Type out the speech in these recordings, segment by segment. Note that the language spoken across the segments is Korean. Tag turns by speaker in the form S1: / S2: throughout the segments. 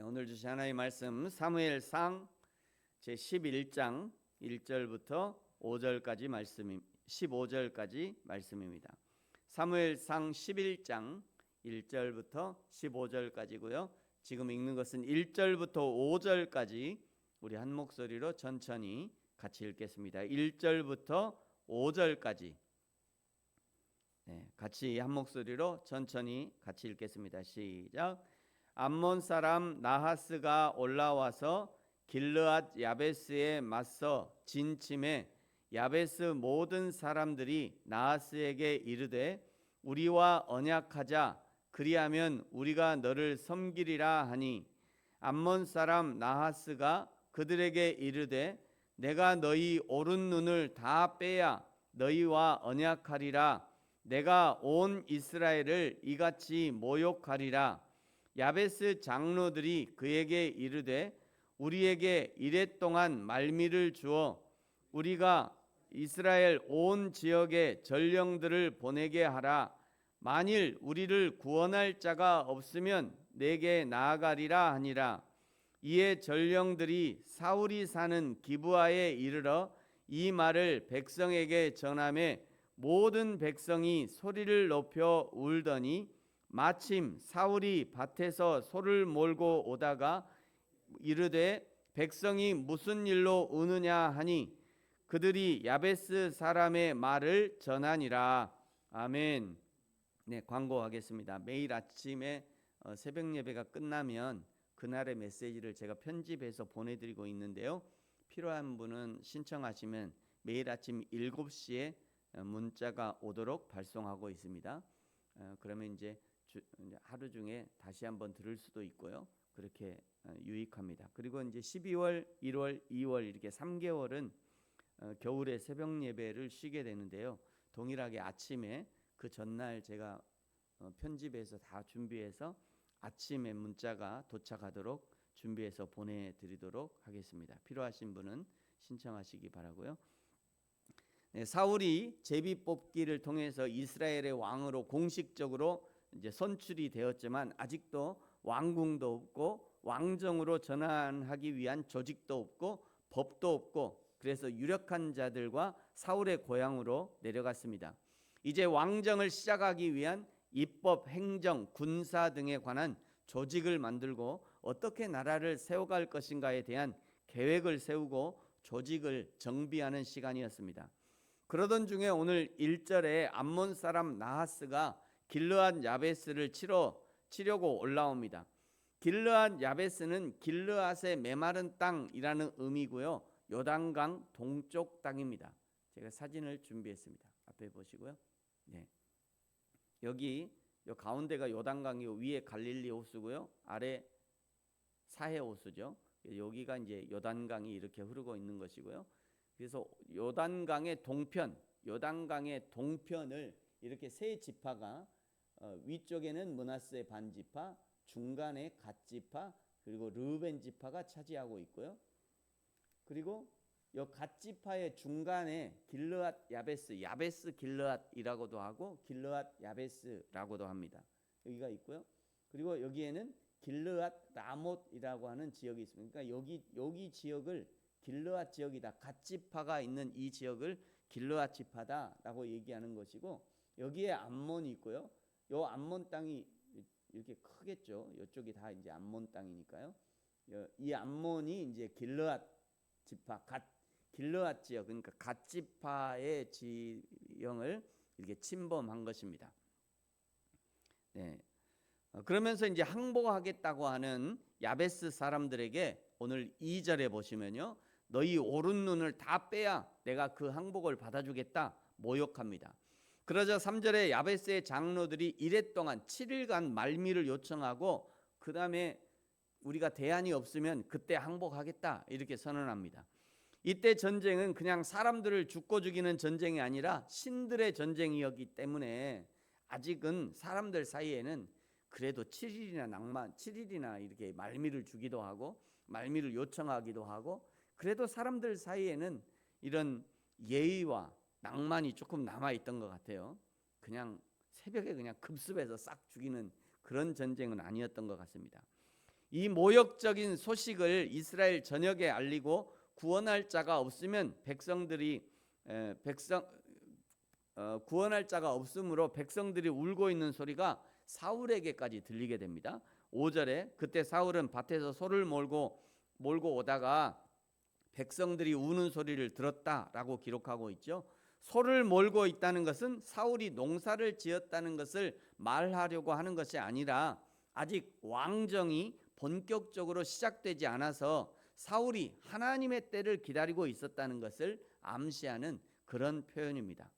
S1: 오늘 주신 하나님의 말씀 사무엘상 제11장 1절부터 5절까지 말씀 15절까지 말씀입니다. 사무엘상 11장 1절부터 15절까지고요. 지금 읽는 것은 1절부터 5절까지 우리 한 목소리로 천천히 같이 읽겠습니다. 1절부터 5절까지 같이 한 목소리로 천천히 같이 읽겠습니다. 시작. 암몬 사람 나하스가 올라와서 길르앗 야베스에 맞서 진침해 야베스 모든 사람들이 나하스에게 이르되 우리와 언약하자 그리하면 우리가 너를 섬기리라 하니 암몬 사람 나하스가 그들에게 이르되 내가 너희 오른 눈을 다 빼야 너희와 언약하리라. 내가 온 이스라엘을 이같이 모욕하리라. 야베스 장로들이 그에게 이르되 우리에게 이랫동안 말미를 주어 우리가 이스라엘 온 지역에 전령들을 보내게 하라. 만일 우리를 구원할 자가 없으면 내게 나아가리라 하니라. 이에 전령들이 사울이 사는 기브아에 이르러 이 말을 백성에게 전하매 모든 백성이 소리를 높여 울더니 마침 사울이 밭에서 소를 몰고 오다가 이르되 백성이 무슨 일로 우느냐 하니 그들이 야베스 사람의 말을 전하니라. 아멘. 네, 광고하겠습니다. 매일 아침에 새벽 예배가 끝나면 그날의 메시지를 제가 편집해서 보내드리고 있는데요. 필요한 분은 신청하시면 매일 아침 7시에 문자가 오도록 발송하고 있습니다. 그러면 이제 하루 중에 다시 한번 들을 수도 있고요. 그렇게 유익합니다. 그리고 이제 12월, 1월, 2월 이렇게 3개월은 겨울에 새벽 예배를 쉬게 되는데요. 동일하게 아침에 그 전날 제가 편집해서 다 준비해서 아침에 문자가 도착하도록 준비해서 보내드리도록 하겠습니다. 필요하신 분은 신청하시기 바라고요. 네, 사울이 제비 뽑기를 통해서 이스라엘의 왕으로 공식적으로 이제 선출이 되었지만 아직도 왕궁도 없고 왕정으로 전환하기 위한 조직도 없고 법도 없고 그래서 유력한 자들과 사울의 고향으로 내려갔습니다. 이제 왕정을 시작하기 위한 입법, 행정, 군사 등에 관한 조직을 만들고 어떻게 나라를 세워갈 것인가에 대한 계획을 세우고 조직을 정비하는 시간이었습니다. 그러던 중에 오늘 1절에 암몬 사람 나하스가 길르앗 야베스를 치려고 올라옵니다. 길르앗 야베스는 길르앗의 메마른 땅이라는 의미고요. 요단강 동쪽 땅입니다. 제가 사진을 준비했습니다. 앞에 보시고요. 네. 여기 요 가운데가 요단강이고 위에 갈릴리 호수고요. 아래 사해 호수죠. 여기가 이제 요단강이 이렇게 흐르고 있는 것이고요. 그래서 요단강의 동편을 이렇게 세 지파가 위쪽에는 므낫세 반 지파, 중간에 갓 지파, 그리고 르우벤 지파가 차지하고 있고요. 그리고 이 갓 지파의 중간에 길르앗 야베스 길르앗이라고도 하고 길르앗 야베스라고도 합니다. 여기가 있고요. 그리고 여기에는 길르앗 라못이라고 하는 지역이 있습니다. 그러니까 여기 지역을 길르앗 지역이다. 갓 지파가 있는 이 지역을 길르앗 지파다라고 얘기하는 것이고 여기에 암몬이 있고요. 요 암몬 땅이 이렇게 크겠죠. 이쪽이 다 이제 암몬 땅이니까요. 이 암몬이 이제 길르앗 지파, 길르앗 지역, 그러니까 갓 지파의 지형을 이렇게 침범한 것입니다. 네. 그러면서 이제 항복하겠다고 하는 야베스 사람들에게 오늘 2절에 보시면요. 너희 오른 눈을 다 빼야 내가 그 항복을 받아주겠다 모욕합니다. 그러자 3절에 야베스의 장로들이 이랫동안 7일간 말미를 요청하고 그 다음에 우리가 대안이 없으면 그때 항복하겠다 이렇게 선언합니다. 이때 전쟁은 그냥 사람들을 죽고 죽이는 전쟁이 아니라 신들의 전쟁이었기 때문에 아직은 사람들 사이에는 그래도 7일이나 이렇게 말미를 주기도 하고 말미를 요청하기도 하고 그래도 사람들 사이에는 이런 예의와 낭만이 조금 남아있던 것 같아요. 그냥 새벽에 그냥 급습해서 싹 죽이는 그런 전쟁은 아니었던 것 같습니다. 이 모욕적인 소식을 이스라엘 전역에 알리고 구원할 자가 없으면 구원할 자가 없으므로 백성들이 울고 있는 소리가 사울에게까지 들리게 됩니다. 5절에 그때 사울은 밭에서 소를 몰고 오다가 백성들이 우는 소리를 들었다라고 기록하고 있죠. 소를 몰고 있다는 것은 사울이 농사를 지었다는 것을 말하려고 하는 것이 아니라 아직 왕정이 본격적으로 시작되지 않아서 사울이 하나님의 때를 기다리고 있었다는 것을 암시하는 그런 표현입니다.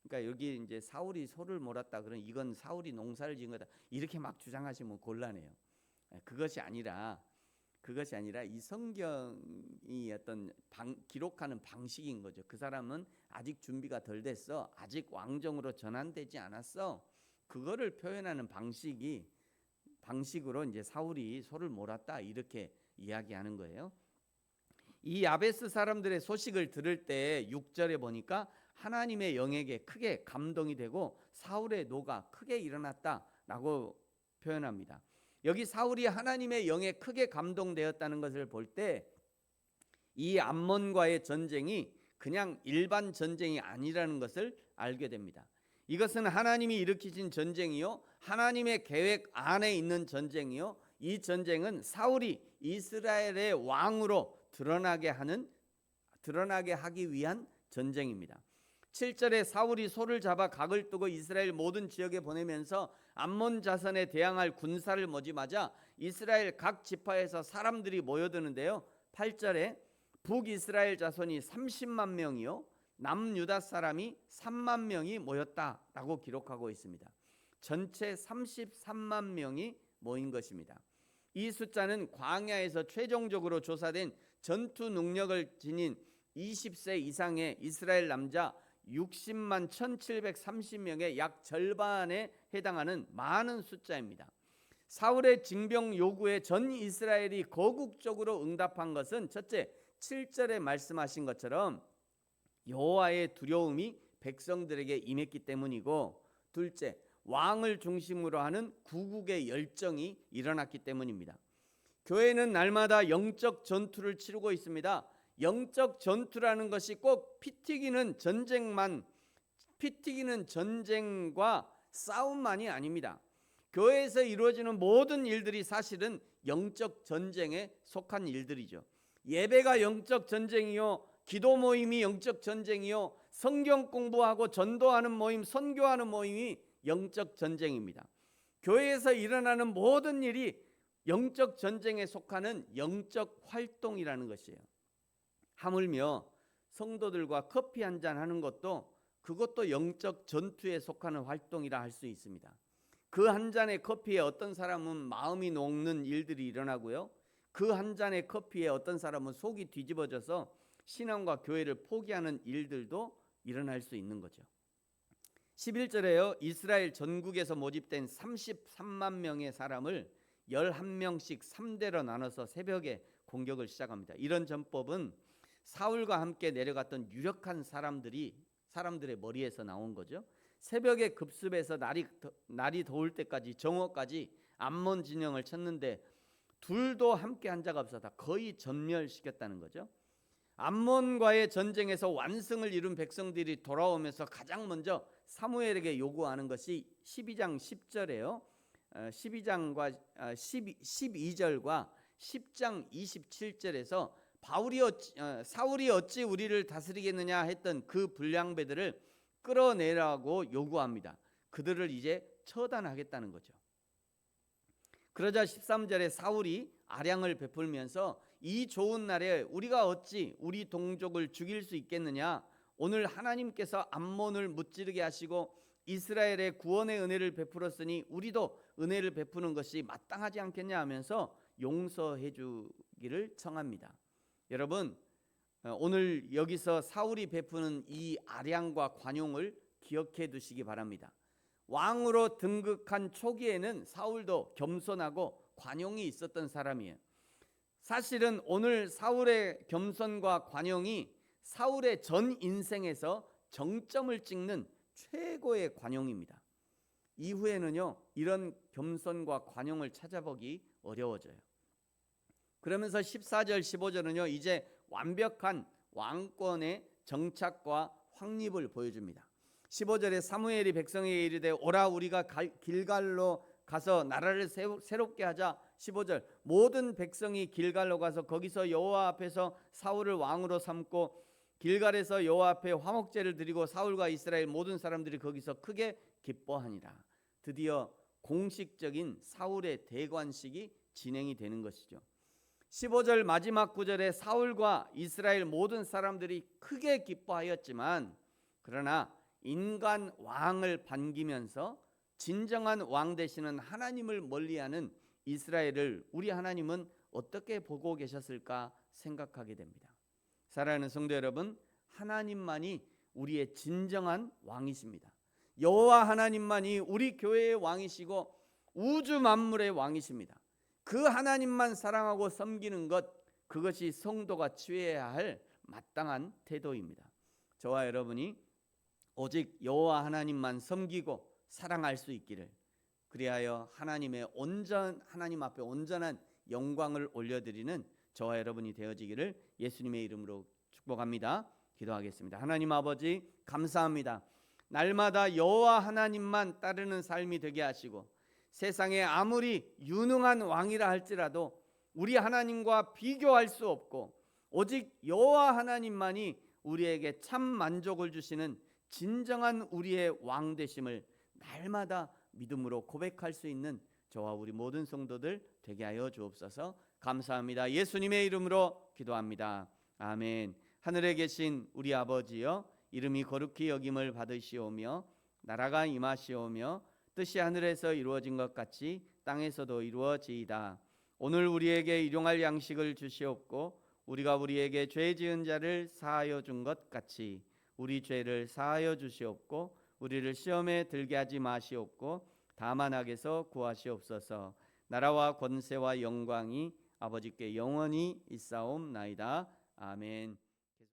S1: 그러니까 여기 이제 사울이 소를 몰았다 그러면 이건 사울이 농사를 지은 거다 이렇게 막 주장하시면 곤란해요. 그것이 아니라 이 성경이 어떤 기록하는 방식인 거죠. 그 사람은 아직 준비가 덜 됐어. 아직 왕정으로 전환되지 않았어. 그거를 표현하는 방식으로 이제 사울이 소를 몰았다 이렇게 이야기하는 거예요. 이 야베스 사람들의 소식을 들을 때 6절에 보니까 하나님의 영에게 크게 감동이 되고 사울의 노가 크게 일어났다라고 표현합니다. 여기 사울이 하나님의 영에 크게 감동되었다는 것을 볼 때 이 암몬과의 전쟁이 그냥 일반 전쟁이 아니라는 것을 알게 됩니다. 이것은 하나님이 일으키신 전쟁이요, 하나님의 계획 안에 있는 전쟁이요, 이 전쟁은 사울이 이스라엘의 왕으로 드러나게 하기 위한 전쟁입니다. 7절에 사울이 소를 잡아 각을 뜨고 이스라엘 모든 지역에 보내면서 암몬 자손에 대항할 군사를 모집하자 이스라엘 각 지파에서 사람들이 모여드는데요. 8절에 북이스라엘 자손이 30만 명이요 남유다 사람이 3만 명이 모였다라고 기록하고 있습니다. 전체 33만 명이 모인 것입니다. 이 숫자는 광야에서 최종적으로 조사된 전투 능력을 지닌 20세 이상의 이스라엘 남자 60만 1730명의 약 절반에 해당하는 많은 숫자입니다. 사울의 징병 요구에 전 이스라엘이 거국적으로 응답한 것은 첫째, 7절에 말씀하신 것처럼 여호와의 두려움이 백성들에게 임했기 때문이고, 둘째, 왕을 중심으로 하는 구국의 열정이 일어났기 때문입니다. 교회는 날마다 영적 전투를 치르고 있습니다. 영적 전투라는 것이 꼭 피 튀기는 전쟁과 싸움만이 아닙니다. 교회에서 이루어지는 모든 일들이 사실은 영적 전쟁에 속한 일들이죠. 예배가 영적 전쟁이요, 기도 모임이 영적 전쟁이요, 성경 공부하고 전도하는 모임, 선교하는 모임이 영적 전쟁입니다. 교회에서 일어나는 모든 일이 영적 전쟁에 속하는 영적 활동이라는 것이에요. 하물며 성도들과 커피 한잔 하는 그것도 영적 전투에 속하는 활동이라 할 수 있습니다. 그 한 잔의 커피에 어떤 사람은 마음이 녹는 일들이 일어나고요, 그 한 잔의 커피에 어떤 사람은 속이 뒤집어져서 신앙과 교회를 포기하는 일들도 일어날 수 있는 거죠. 11절에요. 이스라엘 전국에서 모집된 33만 명의 사람을 11명씩 3대로 나눠서 새벽에 공격을 시작합니다. 이런 전법은 사울과 함께 내려갔던 유력한 사람들의 머리에서 나온 거죠. 새벽에 급습해서 날이 더울 때까지 정오까지 암몬 진영을 쳤는데 둘도 함께 한 자가 없어서 거의 전멸시켰다는 거죠. 암몬과의 전쟁에서 완승을 이룬 백성들이 돌아오면서 가장 먼저 사무엘에게 요구하는 것이 12장 10절에요. 12절과 10장 27절에서 사울이 어찌 우리를 다스리겠느냐 했던 그 불량배들을 끌어내라고 요구합니다. 그들을 이제 처단하겠다는 거죠. 그러자 13절에 사울이 아량을 베풀면서 이 좋은 날에 우리가 어찌 우리 동족을 죽일 수 있겠느냐, 오늘 하나님께서 암몬을 무찌르게 하시고 이스라엘의 구원의 은혜를 베풀었으니 우리도 은혜를 베푸는 것이 마땅하지 않겠냐 하면서 용서해 주기를 청합니다. 여러분, 오늘 여기서 사울이 베푸는 이 아량과 관용을 기억해 두시기 바랍니다. 왕으로 등극한 초기에는 사울도 겸손하고 관용이 있었던 사람이에요. 사실은 오늘 사울의 겸손과 관용이 사울의 전 인생에서 정점을 찍는 최고의 관용입니다. 이후에는요, 이런 겸손과 관용을 찾아보기 어려워져요. 그러면서 14절 15절은요 이제 완벽한 왕권의 정착과 확립을 보여줍니다. 15절에 사무엘이 백성에게 이르되 오라 우리가 길갈로 가서 나라를 새롭게 하자. 15절 모든 백성이 길갈로 가서 거기서 여호와 앞에서 사울을 왕으로 삼고 길갈에서 여호와 앞에 화목제를 드리고 사울과 이스라엘 모든 사람들이 거기서 크게 기뻐하니라. 드디어 공식적인 사울의 대관식이 진행이 되는 것이죠. 15절 마지막 구절에 사울과 이스라엘 모든 사람들이 크게 기뻐하였지만 그러나 인간 왕을 반기면서 진정한 왕 되시는 하나님을 멀리하는 이스라엘을 우리 하나님은 어떻게 보고 계셨을까 생각하게 됩니다. 사랑하는 성도 여러분, 하나님만이 우리의 진정한 왕이십니다. 여호와 하나님만이 우리 교회의 왕이시고 우주 만물의 왕이십니다. 그 하나님만 사랑하고 섬기는 것, 그것이 성도가 취해야 할 마땅한 태도입니다. 저와 여러분이 오직 여호와 하나님만 섬기고 사랑할 수 있기를, 그리하여 하나님 앞에 온전한 영광을 올려드리는 저와 여러분이 되어지기를 예수님의 이름으로 축복합니다. 기도하겠습니다. 하나님 아버지 감사합니다. 날마다 여호와 하나님만 따르는 삶이 되게 하시고 세상에 아무리 유능한 왕이라 할지라도 우리 하나님과 비교할 수 없고 오직 여호와 하나님만이 우리에게 참 만족을 주시는 진정한 우리의 왕 되심을 날마다 믿음으로 고백할 수 있는 저와 우리 모든 성도들 되게 하여 주옵소서. 감사합니다. 예수님의 이름으로 기도합니다. 아멘. 하늘에 계신 우리 아버지여, 이름이 거룩히 여김을 받으시오며 나라가 임하시오며 뜻이 하늘에서 이루어진 것 같이 땅에서도 이루어지이다. 오늘 우리에게 일용할 양식을 주시옵고 우리가 우리에게 죄 지은 자를 사하여 준 것 같이 우리 죄를 사하여 주시옵고 우리를 시험에 들게 하지 마시옵고 다만 악에서 구하시옵소서. 나라와 권세와 영광이 아버지께 영원히 있사옵나이다. 아멘.